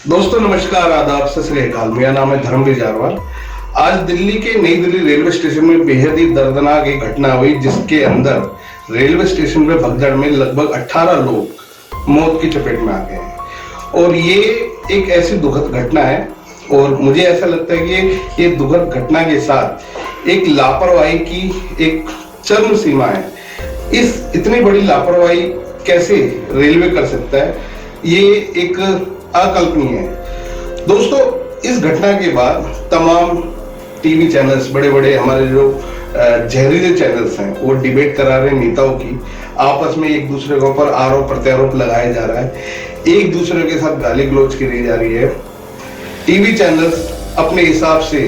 दोस्तों नमस्कार, आदाब, सत श्री अकाल। मेरा नाम है धर्मवीर जारवाल। आज दिल्ली के नई दिल्ली रेलवे स्टेशन में बेहद ही दर्दनाक एक घटना हुई, जिसके अंदर रेलवे स्टेशन में भगदड़ में लगभग 18 लोग मौत की चपेट में आ गए हैं। और ये एक ऐसी दुखद घटना है और मुझे ऐसा लगता है कि ये दुखद घटना के साथ एक लापरवाही की एक चरम सीमा है। इस इतनी बड़ी लापरवाही कैसे रेलवे कर सकता है, ये एक अकल्पनीय है। दोस्तों, इस घटना के बाद तमाम टीवी चैनल्स, बड़े बड़े हमारे जो जहरीले चैनल्स हैं, वो डिबेट करा रहे हैं नेताओं की। आपस में एक दूसरे के ऊपर आरोप प्रत्यारोप लगाया जा रहा है, एक दूसरे के साथ गाली गलौज की जा रही है। टीवी चैनल्स अपने हिसाब से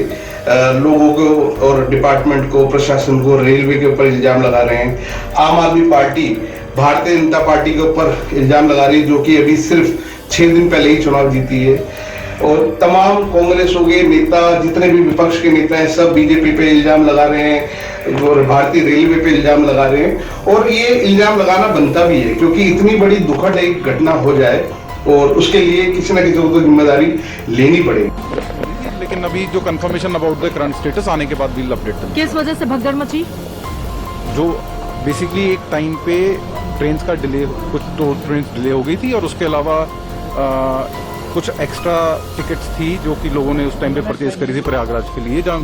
लोगों को और डिपार्टमेंट को, प्रशासन को, रेलवे के ऊपर इल्जाम लगा रहे हैं। आम आदमी पार्टी, भारतीय जनता पार्टी के ऊपर इल्जाम लगा रही है, जो कि अभी सिर्फ 6 दिन पहले ही चुनाव जीती है। और तमाम कांग्रेस हो गए नेता, जितने भी विपक्ष के नेता हैं, सब बीजेपी पे इल्जाम लगा रहे हैं और भारतीय रेलवे पे इल्जाम लगा रहे हैं। और ये इल्जाम लगाना बनता भी है, क्योंकि इतनी बड़ी दुखद एक घटना हो जाए और उसके लिए किसी न किसी को जिम्मेदारी लेनी पड़ेगी। लेकिन अभी जो confirmation about the current status आने के बाद विल अपडेट। किस वजह से भगदड़ मची? जो बेसिकली एक टाइम पे ट्रेन का डिले, कुछ तो ट्रेन डिले हो गई थी और उसके अलावा कुछ एक्स्ट्रा टिकट्स थी जो कि लोगों ने उस टाइम पे परचेज करी थी प्रयागराज के लिए, जहाँ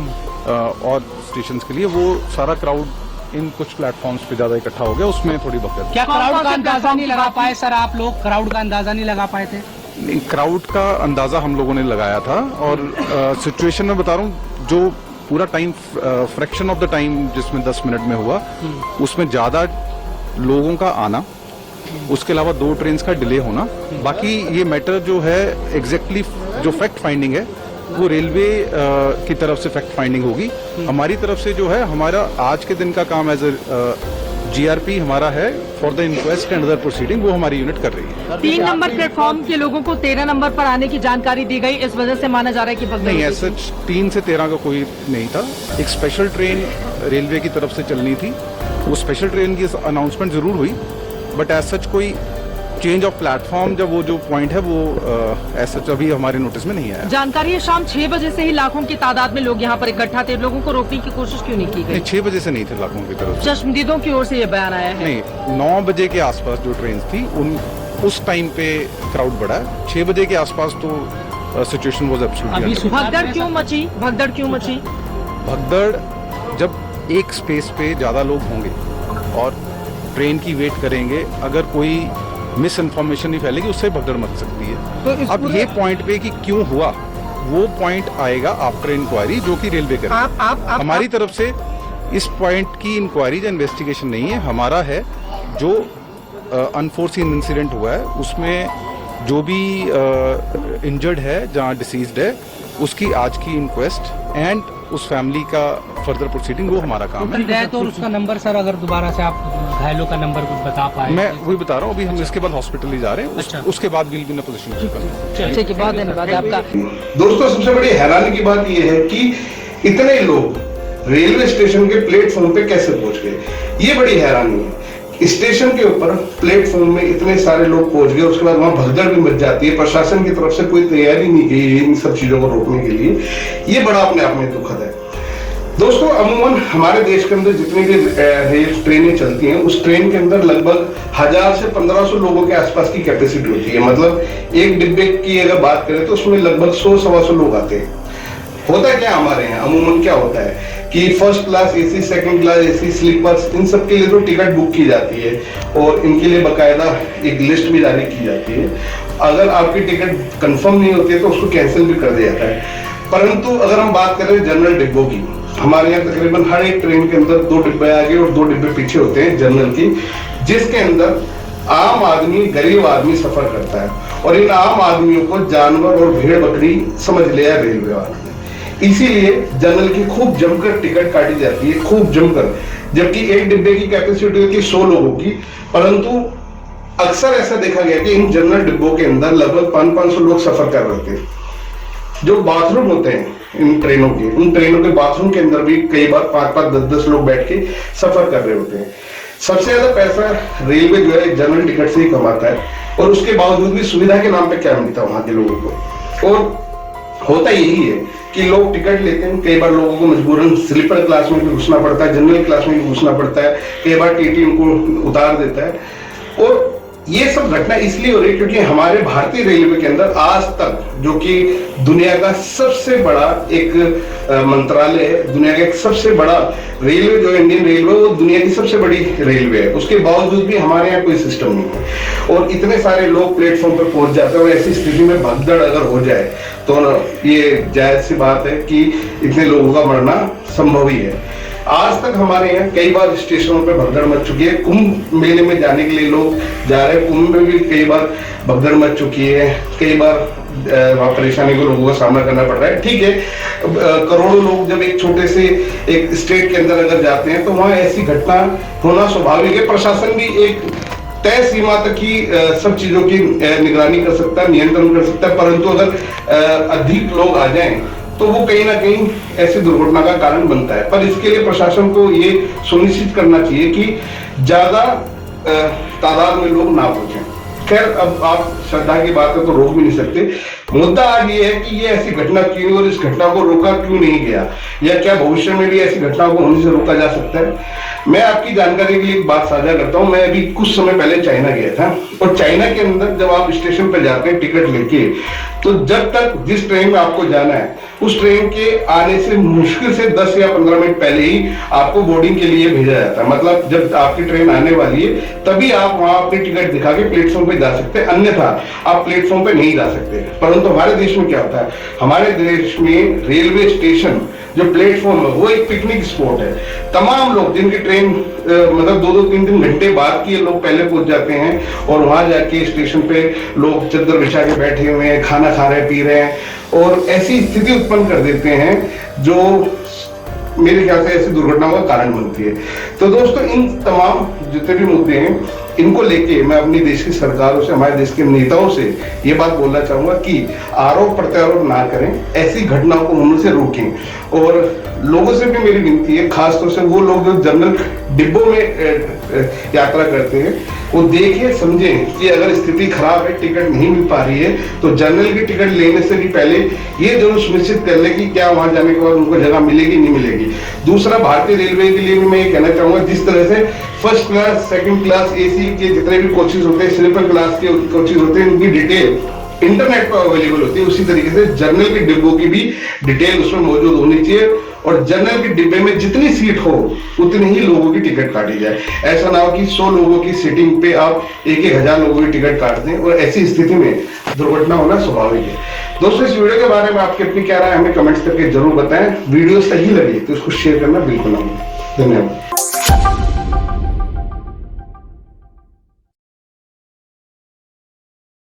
और स्टेशंस के लिए। वो सारा क्राउड इन कुछ प्लेटफॉर्म्स पे ज्यादा इकट्ठा हो गया, उसमें थोड़ी भगदड़। क्या क्राउड का अंदाजा नहीं लगा पाए सर? आप लोग क्राउड का अंदाजा नहीं लगा पाए थे? नहीं, क्राउड का अंदाजा हम लोगों ने लगाया था। और सिचुएशन में बता रहा हूँ, जो पूरा time fraction of the time जिसमें 10 मिनट में हुआ, उसमें ज्यादा लोगों का आना, उसके अलावा 2 ट्रेन का डिले होना। बाकी ये मैटर जो है एग्जैक्टली जो फैक्ट फाइंडिंग है, वो रेलवे की तरफ से फैक्ट फाइंडिंग होगी। हमारी तरफ से जो है, हमारा आज के दिन का काम एज ए जीआरपी हमारा है for the inquest and other proceeding, वो हमारी यूनिट कर रही है। 3 नंबर प्लेटफॉर्म के लोगों को 13 नंबर पर आने की जानकारी दी गई, इस वजह से माना जा रहा है कि भगदड़ नहीं, ऐसा 3 से 13 का कोई नहीं था। एक स्पेशल ट्रेन रेलवे की तरफ से चलनी थी, वो स्पेशल ट्रेन की अनाउंसमेंट जरूर हुई, बट एज सच कोई चेंज ऑफ प्लेटफॉर्म, जब वो जो पॉइंट है, वो एज सच अभी हमारे नोटिस में नहीं आया। जानकारी है शाम 6 बजे से ही लाखों की तादाद में लोग यहाँ पर इकट्ठा थे, लोगों को रोकने की कोशिश क्यों नहीं की गई? 6 बजे से नहीं थे लाखों की तरफ। चश्मदीदों की ओर से ये बयान आया है। नहीं, 9 बजे के आसपास जो ट्रेन थी, उस टाइम पे क्राउड बढ़ा है। 6 बजे के आसपास तो सिचुएशन वाज एब्सोल्युटली। भगदड़ क्यों मची? भगदड़ क्यों मची? भगदड़ जब एक स्पेस पे ज्यादा लोग होंगे और ट्रेन की वेट करेंगे, अगर कोई मिस इन्फॉर्मेशन नहीं फैलेगी, उससे भगदड़ मच सकती है। तो अब ये पॉइंट पे कि क्यों हुआ, वो पॉइंट आएगा आफ्टर इंक्वायरी, जो कि रेलवे करेगी। हमारी तरफ से इस पॉइंट की इंक्वायरी या इन्वेस्टिगेशन नहीं है, हमारा है जो अनफोर्सीन इंसिडेंट हुआ है, उसमें जो भी इंजर्ड है, जहाँ डिसीज्ड है, उसकी आज की इंक्वेस्ट एंड उस फैमिली का फर्दर प्रोसीडिंग, वो हमारा काम है। तो उसका नंबर सर, अगर दोबारा से आप घायलों का नंबर कुछ बता पाए? मैं वही बता रहा हूँ, अभी हम इसके बाद हॉस्पिटल ही जा रहे हैं। अच्छा। उसके बाद will be in a position. धन्यवाद आपका। दोस्तों, सबसे बड़ी हैरानी की बात यह है कि इतने लोग रेलवे स्टेशन के प्लेटफॉर्म पे कैसे पहुंच गए, ये बड़ी हैरानी है। स्टेशन के ऊपर प्लेटफॉर्म में इतने सारे लोग पहुंच गए, उसके बाद वहां भगदड़ भी मच जाती है। प्रशासन की तरफ से कोई तैयारी नहीं की इन सब चीजों को रोकने के लिए, ये बड़ा अपने आप में दुखद है। दोस्तों, अमूमन हमारे देश के अंदर जितनी भी रेल ट्रेनें चलती हैं, उस ट्रेन के अंदर लगभग 1000 से 1500 लोगों के आसपास की कैपेसिटी होती है। मतलब एक डिब्बे की अगर बात करें तो उसमें लगभग 100-125 लोग आते हैं। होता है क्या हमारे यहाँ अमूमन क्या होता है कि first class AC, second class AC, sleepers, इन सब के लिए तो टिकट बुक की जाती है और इनके लिए बकायदा एक लिस्ट भी जारी की जाती है। अगर आपकी टिकट कंफर्म नहीं होती है तो उसको कैंसिल भी कर दिया जाता है। परंतु अगर हम बात करें जनरल डिब्बों की, हमारे यहाँ तकरीबन हर एक ट्रेन के अंदर 2 डिब्बे आगे और 2 डिब्बे पीछे होते हैं जनरल की, जिसके अंदर आम आदमी, गरीब आदमी सफर करता है। और इन आम आदमियों को जानवर और भेड़ बकरी समझ लिया रेलवे वालों ने, इसीलिए जनरल की खूब जमकर टिकट काटी जाती है, खूब जमकर। जबकि एक डिब्बे की कैपेसिटी होती है 100 लोगों की, परंतु अक्सर ऐसा देखा गया कि इन जनरल डिब्बों के अंदर लगभग 500-500 लोग सफर कर रहे थे। जो बाथरूम होते हैं इन ट्रेनों के, उन ट्रेनों के बाथरूम के अंदर भी कई बार 5-5, 10-10 लोग बैठ के सफर कर रहे होते हैं। सबसे ज्यादा पैसा रेलवे जो है जनरल टिकट से ही कमाता है, और उसके बावजूद भी सुविधा के नाम पे क्या मिलता है वहां के लोगों को? और होता यही है कि लोग टिकट लेते हैं, कई बार लोगों को मजबूरन स्लीपर क्लास में भी घुसना पड़ता है, जनरल क्लास में भी घुसना पड़ता है, कई बार टीटी उनको उतार देता है। और ये सब घटना इसलिए हो रही है क्योंकि हमारे भारतीय रेलवे के अंदर आज तक, जो कि दुनिया का सबसे बड़ा एक मंत्रालय है, दुनिया का एक सबसे बड़ा रेलवे जो इंडियन रेलवे, वो दुनिया की सबसे बड़ी रेलवे है, उसके बावजूद भी हमारे यहाँ कोई सिस्टम नहीं है। और इतने सारे लोग प्लेटफॉर्म पर पहुंच जाते हैं और ऐसी स्थिति में भगदड़ अगर हो जाए तो ये जायज सी बात है कि इतने लोगों का मरना संभव ही है। आज तक हमारे यहाँ कई बार स्टेशनों पे भगदड़ मच चुकी है। कुंभ मेले में जाने के लिए लोग जा रहे हैं, कुंभ में भी कई बार भगदड़ मच चुकी है, कई बार वहाँ परेशानी को लोगों का सामना करना पड़ रहा है। ठीक है, करोड़ों लोग जब एक छोटे से एक स्टेट के अंदर अगर जाते हैं तो वहाँ ऐसी घटना होना स्वाभाविक है। प्रशासन भी एक तय सीमा तक ही सब चीजों की निगरानी कर सकता है, नियंत्रण कर सकता है, परंतु अगर अधिक लोग आ जाएं तो वो कहीं ना कहीं ऐसी दुर्घटना का कारण बनता है। पर इसके लिए प्रशासन को ये सुनिश्चित करना चाहिए कि ज्यादा तादाद में लोग ना पहुंचे। खैर, अब आप श्रद्धा की बात है तो रोक भी नहीं सकते। मुद्दा आज ये है कि ये ऐसी घटना क्यों और इस घटना को रोका क्यों नहीं गया, या क्या भविष्य में भी ऐसी घटनाओं को होने से रोका जा सकता है। मैं आपकी जानकारी के लिए एक बात साझा करता हूं। मैं अभी कुछ समय पहले चाइना गया था, और चाइना के अंदर जब आप स्टेशन पर जाते हैं टिकट लेके, तो जब तक जिस ट्रेन में आपको जाना है उस ट्रेन के आने से मुश्किल से 10 या 15 मिनट पहले ही आपको बोर्डिंग के लिए भेजा जाता है। मतलब जब आपकी ट्रेन आने वाली है तभी आप वहां अपनी टिकट दिखा के प्लेटफॉर्म पे जा सकते हैं, अन्यथा आप प्लेटफॉर्म पे नहीं जा सकते। परंतु हमारे देश में क्या होता है, हमारे देश में रेलवे स्टेशन जो प्लेटफॉर्म है वो एक पिकनिक स्पॉट है। तमाम लोग जिनकी ट्रेन मतलब 2-2, 3-3 घंटे बाद की लोग पहले पहुंच जाते हैं और वहां जाके स्टेशन पे लोग चद्दर बिछा के बैठे हुए हैं, खाना खा रहे पी रहे हैं और ऐसी स्थिति उत्पन्न कर देते हैं जो मेरे ख्याल से ऐसी दुर्घटनाओं का कारण बनती है। तो दोस्तों, इन तमाम जितने भी मुद्दे हैं इनको लेके मैं अपनी देश की सरकारों से, हमारे देश के नेताओं से ये बात बोलना चाहूंगा कि आरोप प्रत्यारोप ना करें, ऐसी घटनाओं को होने से रोकें। और लोगों से भी मेरी विनती है, खासतौर से वो लोग जो जनरल डिब्बों में यात्रा करते हैं, वो देखें समझें कि अगर स्थिति खराब है, टिकट नहीं मिल पा रही है, तो जनरल की टिकट लेने से भी पहले ये जरूर सुनिश्चित कर ले कि क्या वहां जाने के बाद उनको जगह मिलेगी नहीं मिलेगी। दूसरा, भारतीय रेलवे के लिए भी मैं ये कहना चाहूंगा, जिस तरह से first class, second class AC के जितने भी कोचेज होते हैं, स्लीपर क्लास के कोचेज होते हैं, उनकी डिटेल इंटरनेट पर अवेलेबल होती है, उसी तरीके से जनरल के डिब्बों की भी डिटेल उसमें मौजूद होनी चाहिए। और जनरल के डिब्बे में जितनी सीट हो उतनी ही लोगों की टिकट काटी जाए। ऐसा ना हो कि 100 लोगों की सीटिंग पे आप 1-1000 लोगों की टिकट काट दें, और ऐसी स्थिति में दुर्घटना होना स्वाभाविक है। दोस्तों, इस वीडियो के बारे में आपकी अपनी क्या राय हमें कमेंट्स करके जरूर बताएं। वीडियो सही लगे तो इसको शेयर करना बिल्कुल ना भूलें। धन्यवाद।